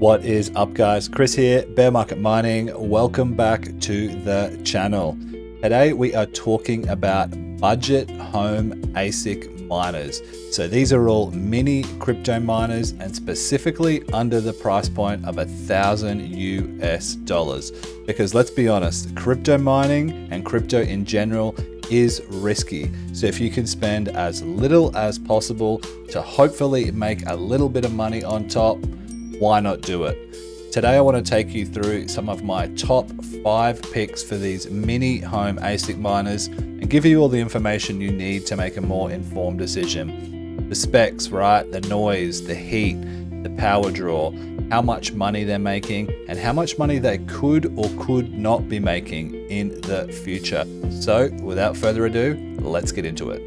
What is up, guys? Chris here, Bear Market Mining. Welcome back to the channel. Today we are talking about budget home ASIC miners. So these are all mini crypto miners and specifically under the price point of $1,000 because let's be honest, crypto mining and crypto in general is risky. So if you can spend as little as possible to hopefully make a little bit of money on top, why not do it? Today I want to take you through some of my top 5 picks for these mini home ASIC miners and give you all the information you need to make a more informed decision. The specs, right? The noise, the heat, the power draw, how much money they're making, and how much money they could or could not be making in the future. So without further ado, let's get into it.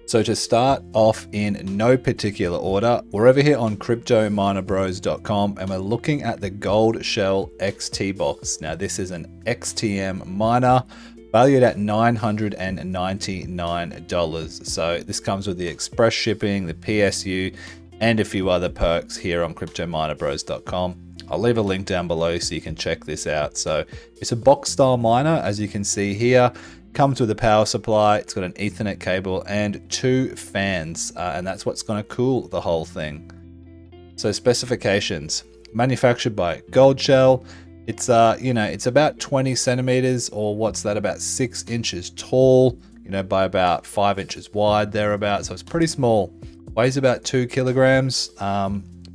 So to start off in no particular order, we're over here on CryptoMinerBros.com and we're looking at the GoldShell XT Box. Now this is an XTM miner valued at $999. So this comes with the express shipping, the PSU, and a few other perks here on CryptoMinerBros.com. I'll leave a link down below so you can check this out. So it's a box style miner, as you can see here. Comes with a power supply, it's got an Ethernet cable and 2 fans, and that's what's going to cool the whole thing. So specifications: manufactured by GoldShell. It's it's about 20 centimeters, or what's that, about 6 inches tall, by about 5 inches wide thereabouts. So it's pretty small. Weighs about 2 kilograms.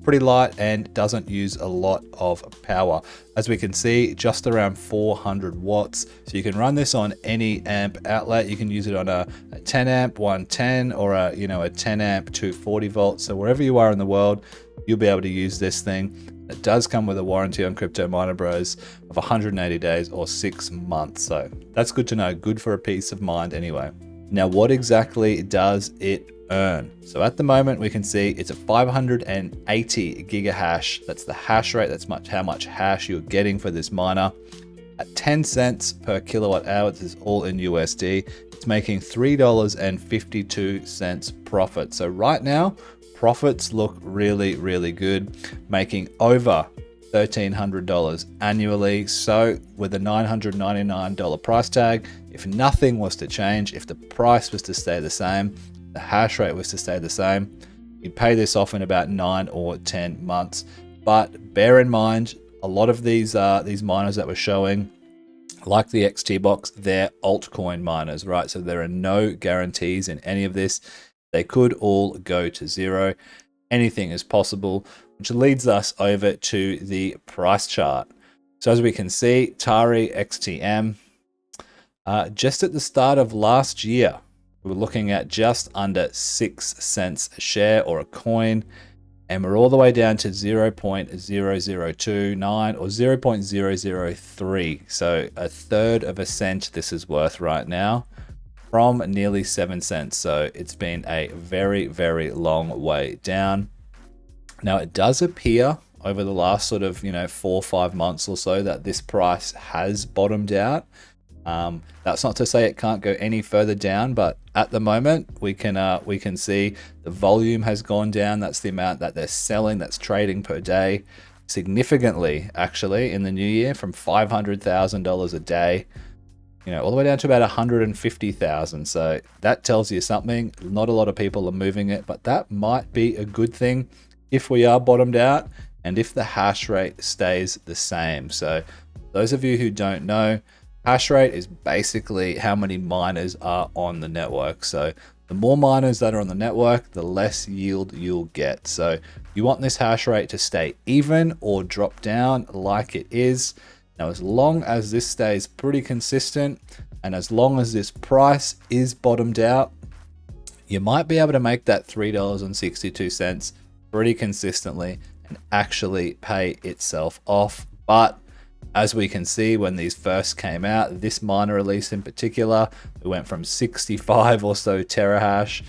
Pretty light and doesn't use a lot of power. As we can see, just around 400 watts. So you can run this on any amp outlet. You can use it on a 10 amp 110 or a 10 amp 240 volts. So wherever you are in the world, you'll be able to use this thing. It does come with a warranty on Crypto Miner Bros of 180 days or 6 months. So that's good to know. Good for a peace of mind anyway. Now, what exactly does it earn? So at the moment we can see it's a 580 gigahash. That's the hash rate. That's how much hash you're getting for this miner. At 10 cents per kilowatt hour, this is all in USD. It's making $3.52 profit. So right now profits look really, really good, making over $1,300 annually. So with a $999 price tag, if nothing was to change, if the price was to stay the same, the hash rate was to stay the same, you'd pay this off in about 9 or 10 months. But bear in mind, a lot of these miners that we're showing, like the XT Box, they're altcoin miners, right? So there are no guarantees in any of this. They could all go to zero. Anything is possible, which leads us over to the price chart. So as we can see, Tari XTM, just at the start of last year, we were looking at just under 6 cents a share or a coin, and we're all the way down to 0.0029 or 0.003. So a third of a cent this is worth right now from nearly 7 cents. So it's been a very, very long way down. Now it does appear over the last sort of 4 or 5 months or so that this price has bottomed out. That's not to say it can't go any further down, but at the moment we can see the volume has gone down. That's the amount that they're selling, that's trading per day, significantly actually in the new year, from $500,000 a day, all the way down to about 150,000. So that tells you something. Not a lot of people are moving it, but that might be a good thing if we are bottomed out and if the hash rate stays the same. So those of you who don't know, hash rate is basically how many miners are on the network. So the more miners that are on the network, the less yield you'll get. So you want this hash rate to stay even or drop down like it is. Now, as long as this stays pretty consistent and as long as this price is bottomed out, you might be able to make that $3.62 pretty consistently and actually pay itself off. But as we can see, when these first came out, this miner release in particular, we went from 65 or so terahash.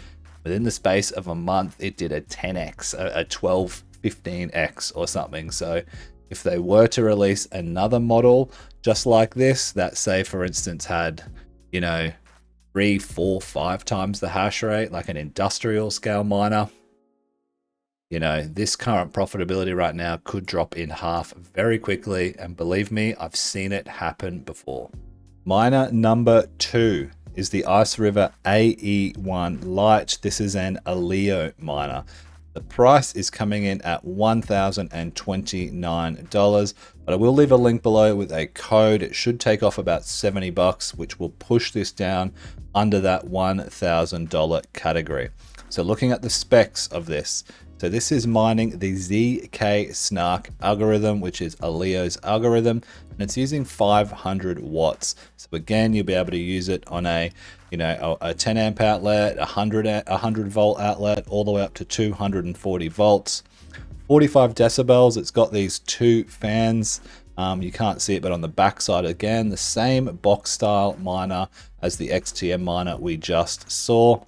Within the space of a month, it did a 10x, a 12, 15x or something. So if they were to release another model just like this, that say for instance had, 3, 4, 5 times the hash rate, like an industrial scale miner, you know, this current profitability right now could drop in half very quickly. And believe me, I've seen it happen before. Miner number 2 is the IceRiver Ae1 Lite. This is an Aleo miner. The price is coming in at $1,029, but I will leave a link below with a code. It should take off about $70, which will push this down under that $1,000 category. So looking at the specs of this, so this is mining the ZK Snark algorithm, which is Aleo's algorithm, and it's using 500 watts. So again, you'll be able to use it on a 10 amp outlet, 100 volt outlet, all the way up to 240 volts. 45 decibels. It's got these 2 fans. You can't see it, but on the back side, again, the same box style miner as the XTM miner we just saw.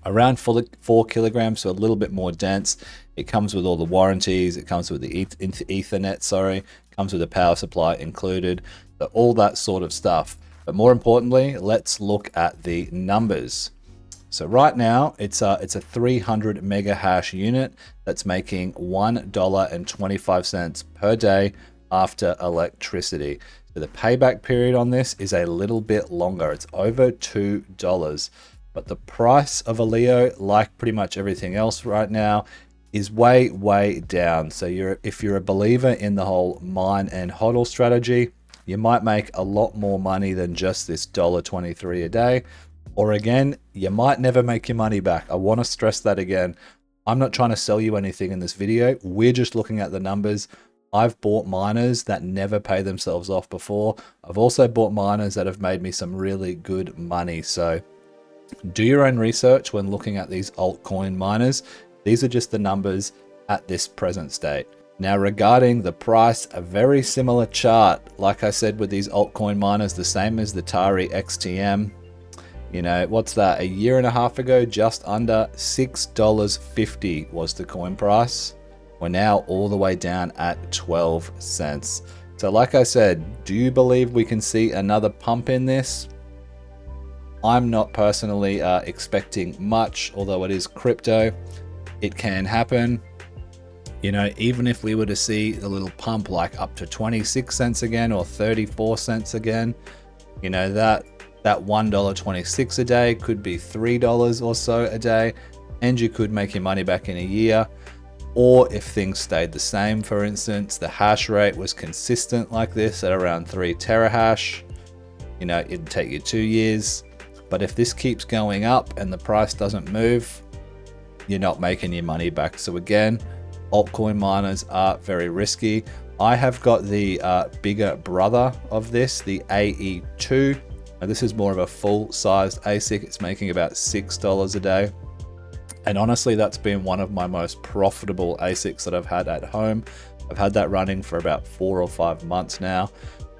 Around 4 kilograms, so a little bit more dense. It comes with all the warranties. It comes with the Ethernet, sorry. It comes with a power supply included. So all that sort of stuff. But more importantly, let's look at the numbers. So right now, it's a 300 mega hash unit that's making $1.25 per day after electricity. So the payback period on this is a little bit longer. It's over $2. But the price of Aleo, like pretty much everything else right now, is way, way down. So if you're a believer in the whole mine and hodl strategy, you might make a lot more money than just this $1.23 a day. Or again, you might never make your money back. I want to stress that again. I'm not trying to sell you anything in this video. We're just looking at the numbers. I've bought miners that never pay themselves off before. I've also bought miners that have made me some really good money. So do your own research when looking at these altcoin miners. These are just the numbers at this present state. Now regarding the price, a very similar chart. Like I said with these altcoin miners, the same as the Tari XTM. You know, what's that? A year and a half ago, just under $6.50 was the coin price. We're now all the way down at 12 cents. So like I said, do you believe we can see another pump in this? I'm not personally expecting much, although it is crypto. It can happen. You know, even if we were to see a little pump like up to 26 cents again or 34 cents again, you know, that $1.26 a day could be $3 or so a day, and you could make your money back in a year. Or if things stayed the same, for instance, the hash rate was consistent like this at around 3 terahash, you know, it'd take you 2 years. But if this keeps going up and the price doesn't move, you're not making your money back. So again, altcoin miners are very risky. I have got the bigger brother of this, the AE2. Now, this is more of a full-sized ASIC. It's making about $6 a day. And honestly, that's been one of my most profitable ASICs that I've had at home. I've had that running for about 4 or 5 months now,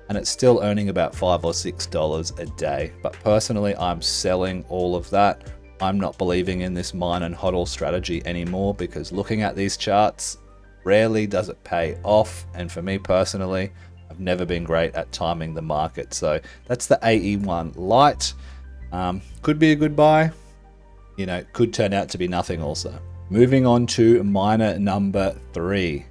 and it's still earning about $5 or $6 a day. But personally, I'm selling all of that. I'm not believing in this mine and hodl strategy anymore, because looking at these charts, rarely does it pay off. And for me personally, I've never been great at timing the market. So that's the AE1 Lite. Could be a good buy. You know, could turn out to be nothing also. Moving on to miner number 3.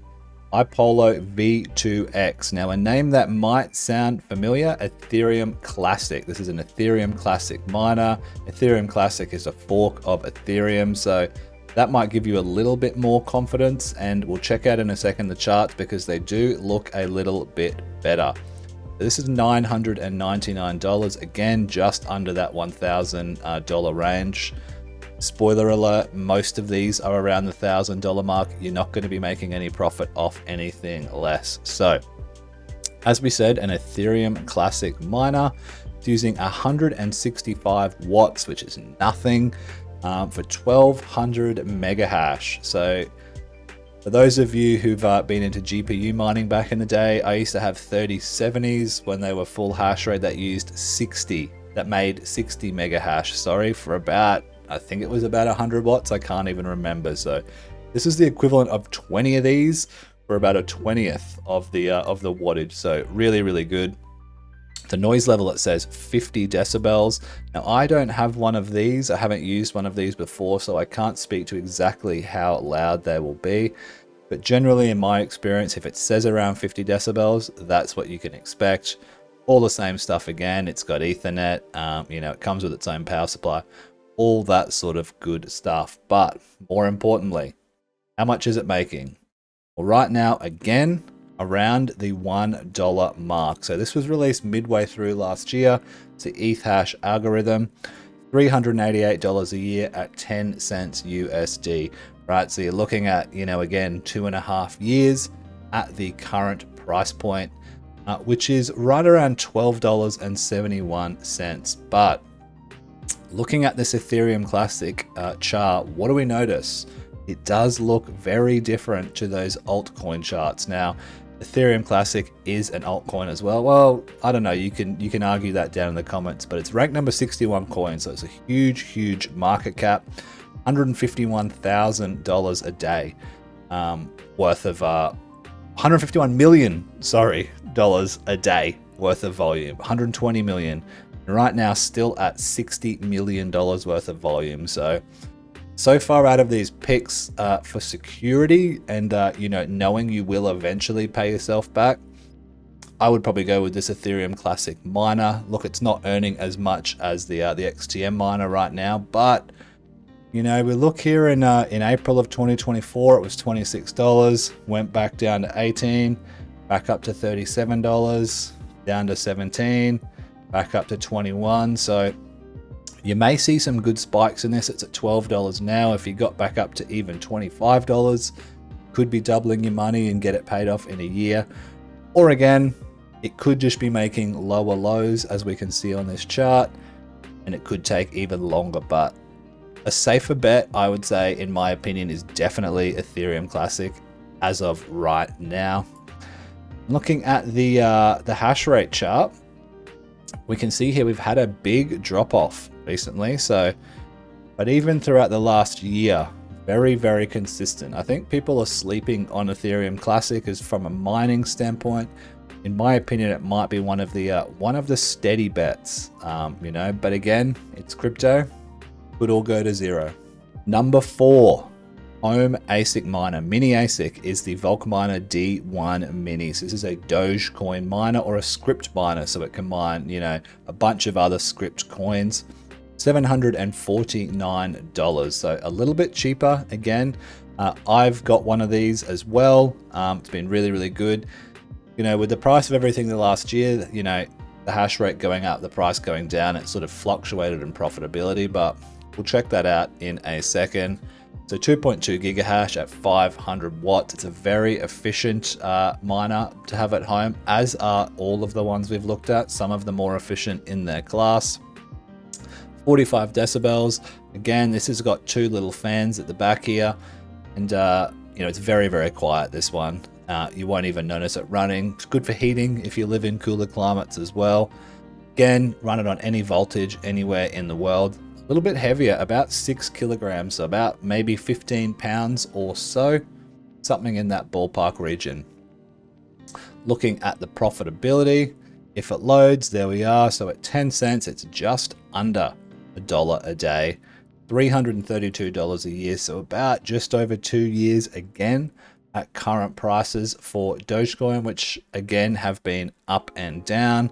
iPollo V2X. Now, a name that might sound familiar, Ethereum Classic. This is an Ethereum Classic miner. Ethereum Classic is a fork of Ethereum, so that might give you a little bit more confidence, and we'll check out in a second the charts because they do look a little bit better. This is $999, again, just under that $1,000 range. Spoiler alert, most of these are around the $1,000 mark. You're not going to be making any profit off anything less. So, as we said, an Ethereum Classic miner. It's using 165 watts, which is nothing, for 1200 mega hash. So, for those of you who've been into GPU mining back in the day, I used to have 3070s when they were full hash rate that used 60, that made 60 mega hash, sorry, for about, I think it was about 100 watts. I can't even remember. So this is the equivalent of 20 of these for about a 20th of the wattage. So really, really good. The noise level, it says 50 decibels. Now, I don't have one of these. I haven't used one of these before, so I can't speak to exactly how loud they will be. But generally, in my experience, if it says around 50 decibels, that's what you can expect. All the same stuff again. It's got Ethernet, you know, it comes with its own power supply, all that sort of good stuff. But more importantly, how much is it making? Well, right now, again, around the $1 mark. So this was released midway through last year. It's the ETH hash algorithm, $388 a year at 10 cents USD, right? So you're looking at, you know, again, 2.5 years at the current price point, which is right around $12.71. But looking at this Ethereum Classic chart, what do we notice? It does look very different to those altcoin charts. Now, Ethereum Classic is an altcoin as well. Well, I don't know. You can argue that down in the comments, but it's ranked number 61 coin, so it's a huge market cap, $151,000 a day worth of 151 million, dollars a day worth of volume, 120 million. And right now, still at $60 million worth of volume. So far out of these picks for security and you know, knowing you will eventually pay yourself back, I would probably go with this Ethereum Classic miner. Look, it's not earning as much as the XTM miner right now, but you know, we look here in April of 2024, it was $26, went back down to 18, back up to $37, down to 17, back up to 21. So you may see some good spikes in this. It's at $12 now. If you got back up to even $25, could be doubling your money and get it paid off in a year. Or again, it could just be making lower lows, as we can see on this chart, and it could take even longer. But a safer bet, I would say, in my opinion, is definitely Ethereum Classic as of right now. Looking at the hash rate chart, we can see here we've had a big drop off recently. But even throughout the last year, very consistent. I think people are sleeping on Ethereum Classic as from a mining standpoint. In my opinion, it might be one of the steady bets, you know, but again, it's crypto, could all go to zero. Number 4, home ASIC miner, mini ASIC, is the Volcminer D1 Mini. So this is a Dogecoin miner or a script miner, so it can mine, you know, a bunch of other script coins. $749, so a little bit cheaper. Again, I've got one of these as well. It's been really good. You know, with the price of everything the last year, you know, the hash rate going up, the price going down, it sort of fluctuated in profitability, but we'll check that out in a second. So 2.2 gigahash at 500 watts. It's a very efficient miner to have at home, as are all of the ones we've looked at, some of the more efficient in their class. 45 decibels. Again, this has got 2 little fans at the back here, and you know, it's very quiet, this one. You won't even notice it running. It's good for heating if you live in cooler climates as well. Again, run it on any voltage anywhere in the world. A little bit heavier, about 6 kilograms, so about maybe 15 pounds or so, something in that ballpark region. Looking at the profitability, if it loads, there we are. So at 10 cents, it's just under $1 a day, $332 a year, so about just over 2 years again at current prices for Dogecoin, which again have been up and down.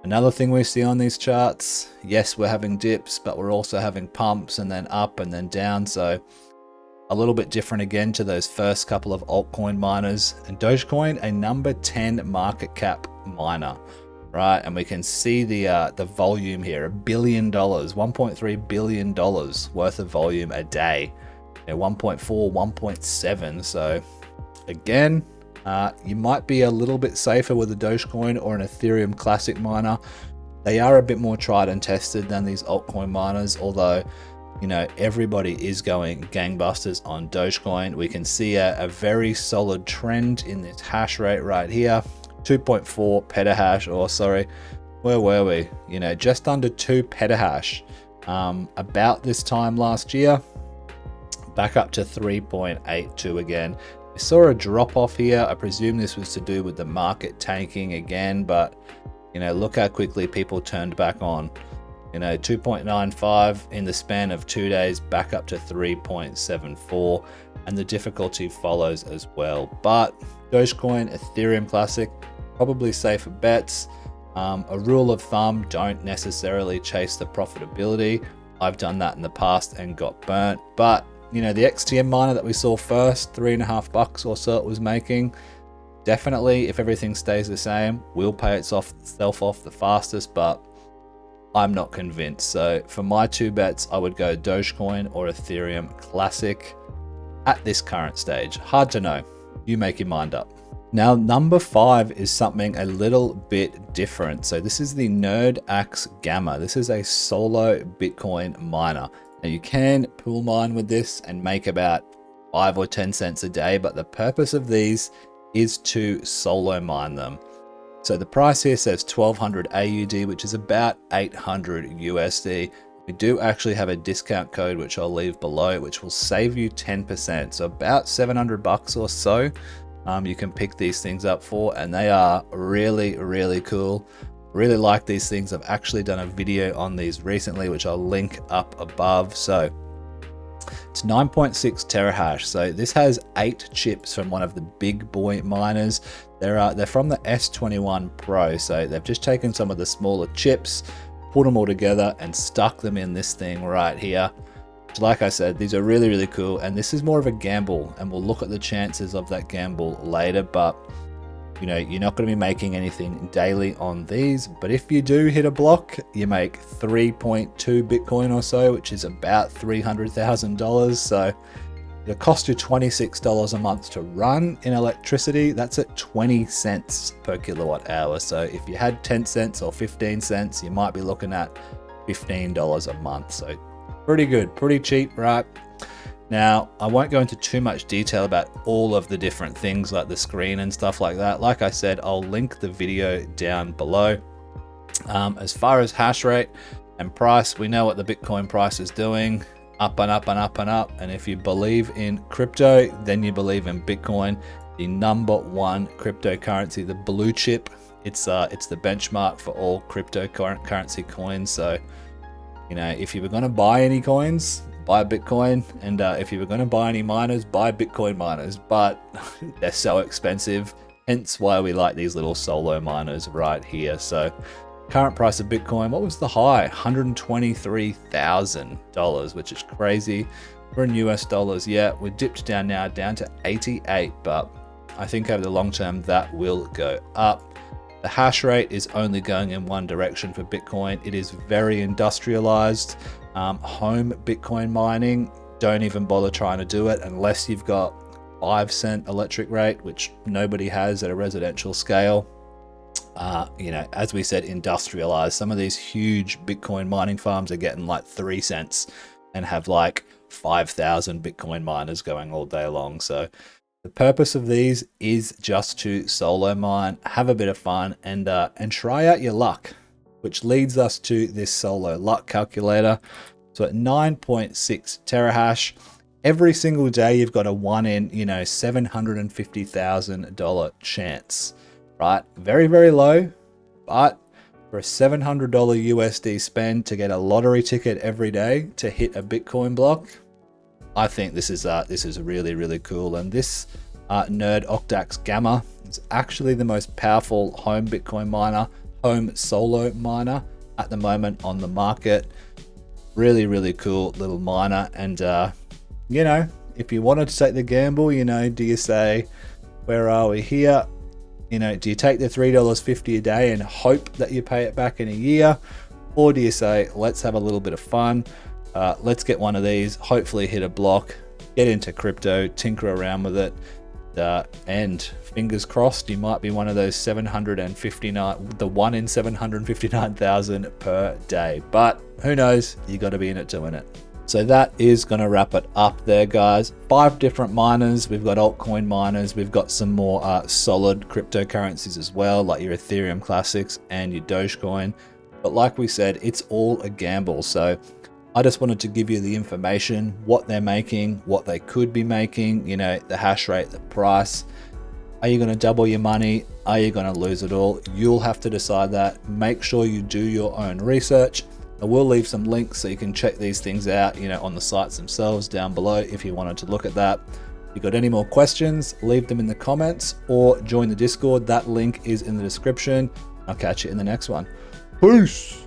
Another thing we see on these charts, yes, we're having dips, but we're also having pumps and then up and then down. So a little bit different again to those first couple of altcoin miners. And Dogecoin, a number 10 market cap miner, right? And we can see the volume here, $1 billion, $1.3 billion worth of volume a day. You know, 1.4, 1.7. So again, you might be a little bit safer with a Dogecoin or an Ethereum Classic miner. They are a bit more tried and tested than these altcoin miners, although, you know, everybody is going gangbusters on Dogecoin. We can see a very solid trend in this hash rate right here, 2.4 petahash, or sorry, where were we? You know, just under 2 petahash about this time last year, back up to 3.82 again. We saw a drop off here. I presume this was to do with the market tanking again, but You know, look how quickly people turned back on. You know, 2.95 in the span of 2 days, back up to 3.74, and the difficulty follows as well. But Dogecoin, Ethereum Classic, probably safer bets. A rule of thumb, don't necessarily chase the profitability. I've done that in the past and got burnt. But, you know, the XTM miner that we saw first, $3.50 or so it was making, definitely, if everything stays the same, will pay itself off the fastest, but I'm not convinced. So for my two bets, I would go Dogecoin or Ethereum Classic at this current stage. Hard to know. You make your mind up. Now, number 5 is something a little bit different. So this is the NerdOctaxe Gamma. This is a solo Bitcoin miner. Now you can pool mine with this and make about 5 or 10 cents a day, but the purpose of these is to solo mine them. So the price here says 1200 AUD, which is about 800 USD. We do actually have a discount code, which I'll leave below, which will save you 10%. So about $700 or so, you can pick these things up for, and they are really, really cool. Really like these things. I've actually done a video on these recently, which I'll link up above. So it's 9.6 terahash. So this has 8 chips from one of the big boy miners. They're from the S21 Pro. So they've just taken some of the smaller chips, put them all together and stuck them in this thing right here. So like I said, these are really, really cool. And this is more of a gamble, and we'll look at the chances of that gamble later. But you know, you're not going to be making anything daily on these, but if you do hit a block, you make 3.2 Bitcoin or so, which is about $300,000. So it'll cost you $26 a month to run in electricity. That's at 20 cents per kilowatt hour. So if you had 10 cents or 15 cents, you might be looking at $15 a month. So pretty good, pretty cheap, right? Now, I won't go into too much detail about all of the different things like the screen and stuff like that. Like I said, I'll link the video down below. As far as hash rate and price, we know what the Bitcoin price is doing, up and up and up and up. And if you believe in crypto, then you believe in Bitcoin, the #1 cryptocurrency, the blue chip. It's the benchmark for all cryptocurrency coins. So, you know, if you were going to buy any coins, buy Bitcoin, and if you were going to buy any miners, buy Bitcoin miners, but they're so expensive, hence why we like these little solo miners right here. So current price of Bitcoin, what was the high? $123,000, which is crazy. We're in US dollars. Yeah, we're dipped down now, down to 88, but I think over the long term that will go up. The hash rate is only going in one direction for Bitcoin. It is very industrialized. Home Bitcoin mining, don't even bother trying to do it unless you've got 5-cent electric rate, which nobody has at a residential scale. You know, as we said, industrialized. Some of these huge Bitcoin mining farms are getting like 3 cents and have like 5,000 Bitcoin miners going all day long. So the purpose of these is just to solo mine, have a bit of fun, and try out your luck, which leads us to this solo luck calculator. So at 9.6 terahash, every single day you've got a 1 in, you know, $750,000 chance, right? Very, very low, but for a $700 USD spend to get a lottery ticket every day to hit a Bitcoin block, I think this is really, really cool. And this NerdOctaxe Gamma is actually the most powerful home Bitcoin miner, home solo miner at the moment on the market. Really, really cool little miner. And you know, if you wanted to take the gamble, you know, do you say, where are we here? You know, do you take the $3.50 a day and hope that you pay it back in a year? Or do you say, let's have a little bit of fun, let's get one of these, hopefully hit a block, get into crypto, tinker around with it, and fingers crossed you might be one of those 759, the 1 in 759,000 per day. But who knows, you got to be in it doing it. So that is going to wrap it up there, guys. 5 different miners. We've got altcoin miners. We've got some more solid cryptocurrencies as well, like your Ethereum Classics and your Dogecoin. But like we said, it's all a gamble. So I just wanted to give you the information, what they're making, what they could be making, you know, the hash rate, the price. Are you going to double your money? Are you going to lose it all? You'll have to decide that. Make sure you do your own research. I will leave some links so you can check these things out, on the sites themselves down below if you wanted to look at that. If you've got any more questions, leave them in the comments or join the Discord. That link is in the description. I'll catch you in the next one. Peace.